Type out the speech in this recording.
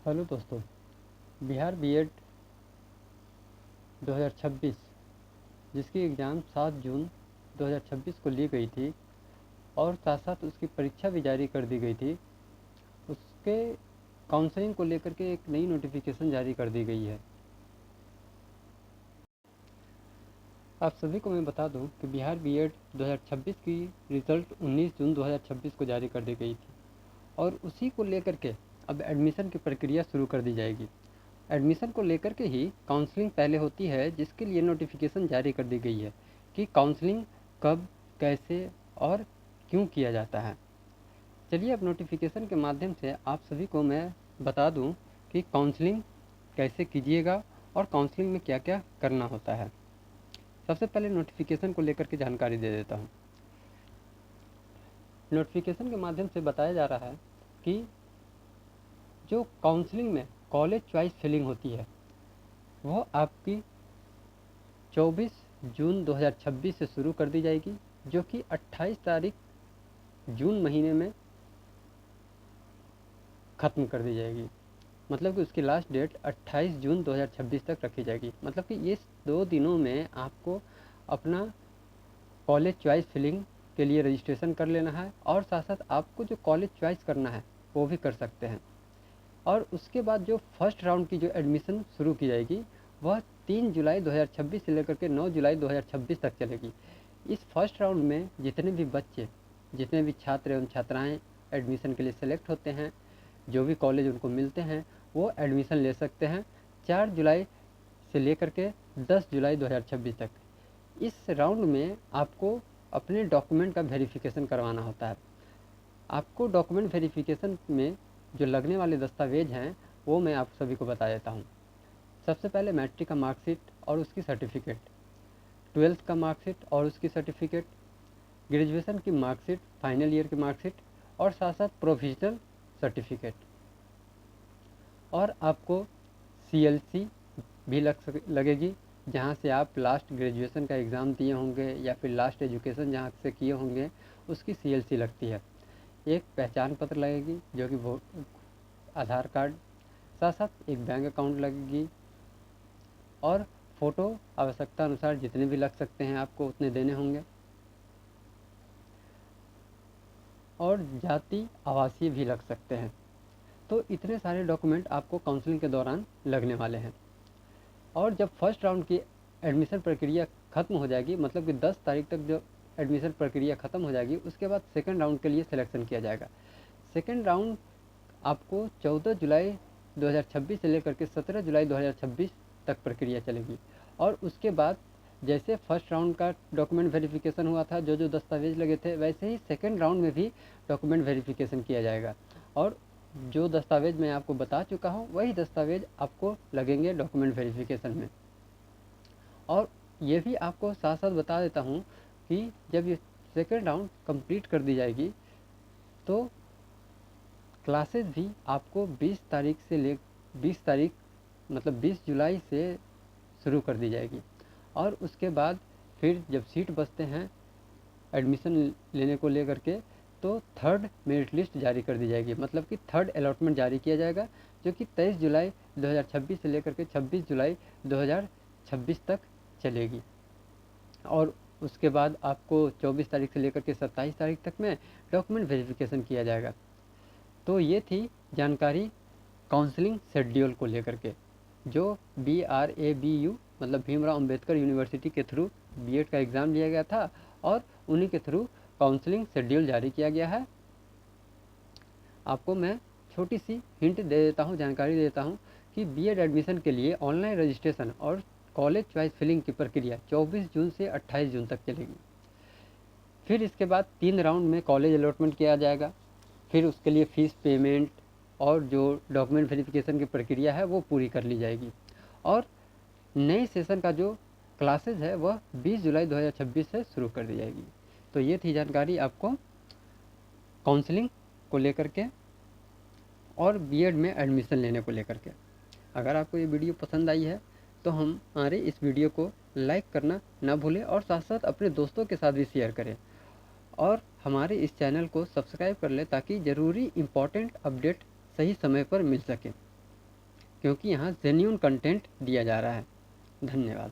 Hello दोस्तों। Bihar BEd 2026 जिसकी exam 7 जून 2026 को ली गई थी और साथ साथ उसकी परीक्षा भी जारी कर दी गई थी, उसके काउंसलिंग को लेकर के एक नई नोटिफिकेशन जारी कर दी गई है। आप सभी को मैं बता दूं कि बिहार बीएड 2026 की रिज़ल्ट 19 जून 2026 को जारी कर दी गई थी और उसी को लेकर के अब एडमिशन की प्रक्रिया शुरू कर दी जाएगी। एडमिशन को लेकर के ही काउंसलिंग पहले होती है, जिसके लिए नोटिफिकेशन जारी कर दी गई है कि काउंसलिंग कब, कैसे और क्यों किया जाता है। चलिए अब नोटिफिकेशन के माध्यम से आप सभी को मैं बता दूं कि काउंसलिंग कैसे कीजिएगा और काउंसलिंग में क्या क्या करना होता है। सबसे पहले नोटिफिकेशन को लेकर के जानकारी दे देता हूँ। नोटिफिकेशन के माध्यम से बताया जा रहा है कि जो काउंसलिंग में कॉलेज चॉइस फिलिंग होती है वो आपकी 24 जून 2026 से शुरू कर दी जाएगी, जो कि 28 तारीख जून महीने में ख़त्म कर दी जाएगी। मतलब कि उसकी लास्ट डेट 28 जून 2026 तक रखी जाएगी। मतलब कि इस 2 दिनों में आपको अपना कॉलेज चॉइस फिलिंग के लिए रजिस्ट्रेशन कर लेना है और साथ साथ आपको जो कॉलेज चॉइस करना है वो भी कर सकते हैं। और उसके बाद जो फर्स्ट राउंड की जो एडमिशन शुरू की जाएगी वह 3 जुलाई 2026 से लेकर के 9 जुलाई 2026 तक चलेगी। इस फर्स्ट राउंड में जितने भी बच्चे, जितने भी छात्र एवं छात्राएं एडमिशन के लिए सेलेक्ट होते हैं, जो भी कॉलेज उनको मिलते हैं वो एडमिशन ले सकते हैं 4 जुलाई से लेकर के 10 जुलाई 2026 तक। इस राउंड में आपको अपने डॉक्यूमेंट का वेरिफिकेशन करवाना होता है। आपको डॉक्यूमेंट वेरिफिकेशन में जो लगने वाले दस्तावेज हैं वो मैं आप सभी को बता देता हूँ। सबसे पहले मैट्रिक का मार्कशीट और उसकी सर्टिफिकेट, 12th का मार्कशीट और उसकी सर्टिफिकेट, ग्रेजुएशन की मार्कशीट, फाइनल ईयर की मार्कशीट और साथ साथ प्रोविजनल सर्टिफिकेट। और आपको सीएलसी भी लगेगी, जहाँ से आप लास्ट ग्रेजुएशन का एग्ज़ाम दिए होंगे या फिर लास्ट एजुकेशन जहाँ से किए होंगे उसकी सीएलसी लगती है। एक पहचान पत्र लगेगी जो कि आधार कार्ड, साथ साथ एक बैंक अकाउंट लगेगी और फ़ोटो आवश्यकता अनुसार जितने भी लग सकते हैं आपको उतने देने होंगे। और जाति आवासीय भी लग सकते हैं। तो इतने सारे डॉक्यूमेंट आपको काउंसलिंग के दौरान लगने वाले हैं। और जब फर्स्ट राउंड की एडमिशन प्रक्रिया ख़त्म हो जाएगी, मतलब कि 10 तारीख तक जो एडमिशन प्रक्रिया ख़त्म हो जाएगी, उसके बाद सेकंड राउंड के लिए सिलेक्शन किया जाएगा। सेकंड राउंड आपको 14 जुलाई 2026 से लेकर के 17 जुलाई 2026 तक प्रक्रिया चलेगी। और उसके बाद जैसे फर्स्ट राउंड का डॉक्यूमेंट वेरिफिकेशन हुआ था, जो जो दस्तावेज लगे थे, वैसे ही सेकंड राउंड में भी डॉक्यूमेंट वेरिफिकेशन किया जाएगा। और जो दस्तावेज मैं आपको बता चुका हूँ वही दस्तावेज आपको लगेंगे डॉक्यूमेंट वेरिफिकेशन में। और ये भी आपको साथ साथ बता देता हूँ कि जब ये सेकेंड राउंड कंप्लीट कर दी जाएगी तो क्लासेस भी आपको 20 तारीख से 20 तारीख मतलब 20 जुलाई से शुरू कर दी जाएगी। और उसके बाद फिर जब सीट बचते हैं एडमिशन लेने को लेकर के, तो थर्ड मेरिट लिस्ट जारी कर दी जाएगी, मतलब कि थर्ड अलॉटमेंट जारी किया जाएगा, जो कि 23 जुलाई 2026 से लेकर के 26 जुलाई 2026 तक चलेगी। और उसके बाद आपको 24 तारीख से लेकर के 27 तारीख तक में डॉक्यूमेंट वेरिफिकेशन किया जाएगा। तो ये थी जानकारी काउंसलिंग शेड्यूल को लेकर के, जो BRABU मतलब भीमराव अंबेडकर यूनिवर्सिटी के थ्रू बीएड का एग्ज़ाम लिया गया था और उन्हीं के थ्रू काउंसलिंग शेड्यूल जारी किया गया है। आपको मैं छोटी सी हिंट दे देता हूँ, जानकारी दे देता हूँ कि बीएड एडमिशन के लिए ऑनलाइन रजिस्ट्रेशन और कॉलेज चॉइस फिलिंग की प्रक्रिया 24 जून से 28 जून तक चलेगी। फिर इसके बाद 3 राउंड में कॉलेज अलॉटमेंट किया जाएगा। फिर उसके लिए फ़ीस पेमेंट और जो डॉक्यूमेंट वेरिफिकेशन की प्रक्रिया है वो पूरी कर ली जाएगी। और नए सेशन का जो क्लासेज है वह 20 जुलाई 2026 से शुरू कर दी जाएगी। तो ये थी जानकारी आपको काउंसलिंग को लेकर के और बीएड में एडमिशन लेने को लेकर के। अगर आपको ये वीडियो पसंद आई है तो हमारे इस वीडियो को लाइक करना ना भूलें और साथ साथ अपने दोस्तों के साथ भी शेयर करें और हमारे इस चैनल को सब्सक्राइब कर लें ताकि ज़रूरी इम्पोर्टेंट अपडेट सही समय पर मिल सके। क्योंकि यहाँ जेन्युइन कंटेंट दिया जा रहा है। धन्यवाद।